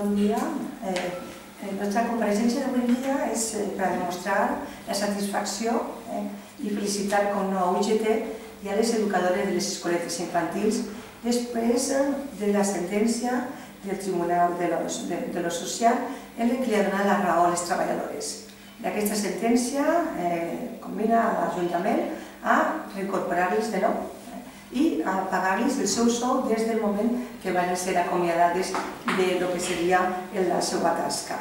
Bon dia. La nostra compareixença d'avui dia és per demostrar la satisfacció i felicitar com no a UGT i a les educadores de les escoletes infantils després de la sentència del Tribunal de lo Social en què li ha donat la raó a les treballadores. Aquesta sentència combina l'Ajuntament a reincorporar-les de nou i a pagar-los el seu sou des del moment que van ser acomiadades del que seria la seva tasca.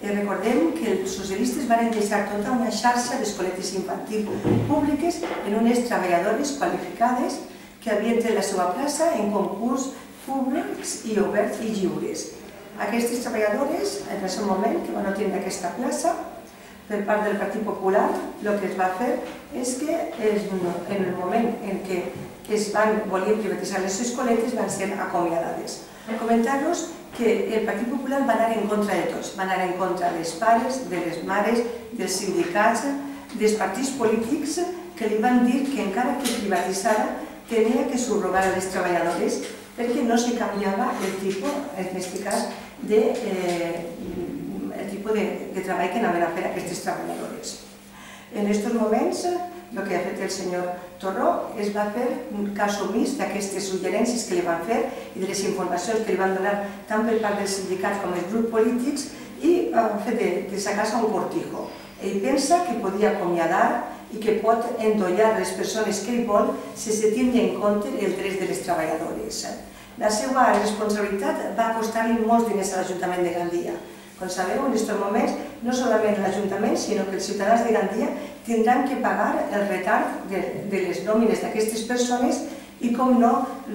Recordem que els socialistes van deixar tota una xarxa d'escoletes infantils públiques en unes treballadores qualificades que havien tret la seva plaça en concurs públics i oberts i lliures. Aquestes treballadores, en el seu moment, que van obtenir aquesta plaça, per part del Partit Popular, el que es va fer és que en el moment en què es van voler privatitzar les escoletes van ser acomiadades. Comentar-vos que el Partit Popular va anar en contra de tots, va anar en contra dels pares, de les mares, dels sindicats, dels partits polítics que li van dir que encara que privatitzara tenia que subrogar a les treballadores perquè no se canviava el tipus, en aquest cas, el tipus de treball que anaven a fer aquestes treballadores. En aquests moments, el que ha fet el senyor Torró es va fer un cas omís d'aquestes suggerències que li van fer i de les informacions que li van donar tant per part dels sindicats com dels grups polítics i ha fet de sa casa un cortijo. Ell pensa que podia acomiadar i que pot endollar les persones que ell vol sense tindre en compte els drets de les treballadores. La seva responsabilitat va costar-li molts diners a l'Ajuntament de Gandia. Com sabeu, en aquests moments, no solament l'Ajuntament, sinó que els ciutadans de Gandia tindran que pagar el retard de les nòmines d'aquestes persones i, com no,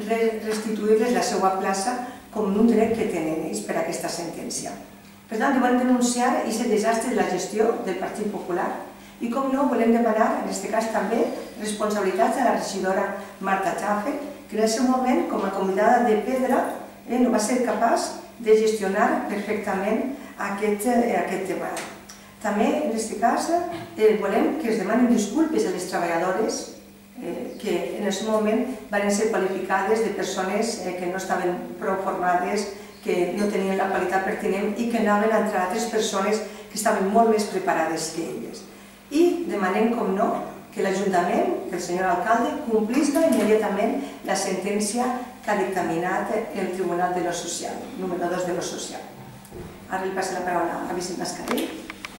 restituir-les la seva plaça com un dret que tenen ells per aquesta sentència. Per tant, volem denunciar aquest desastre de la gestió del Partit Popular i, com no, volem demanar, en aquest cas també, responsabilitats a la regidora Marta Chaffer, que en el seu moment, com a convidada de pedra, no va ser capaç de gestionar perfectament aquest tema. També, en aquest cas, volem que es demanin disculpes a les treballadores que en el seu moment van ser qualificades de persones que no estaven prou formades, que no tenien la qualitat pertinent i que anaven a entrar altres persones que estaven molt més preparades que elles. I demanem, com no, que l'Ajuntament, que el senyor alcalde, complisca immediatament la sentència que ha dictaminat el Tribunal de lo Social, número 2 de lo Social. Ara li passo la paraula a Vicent Mascarell.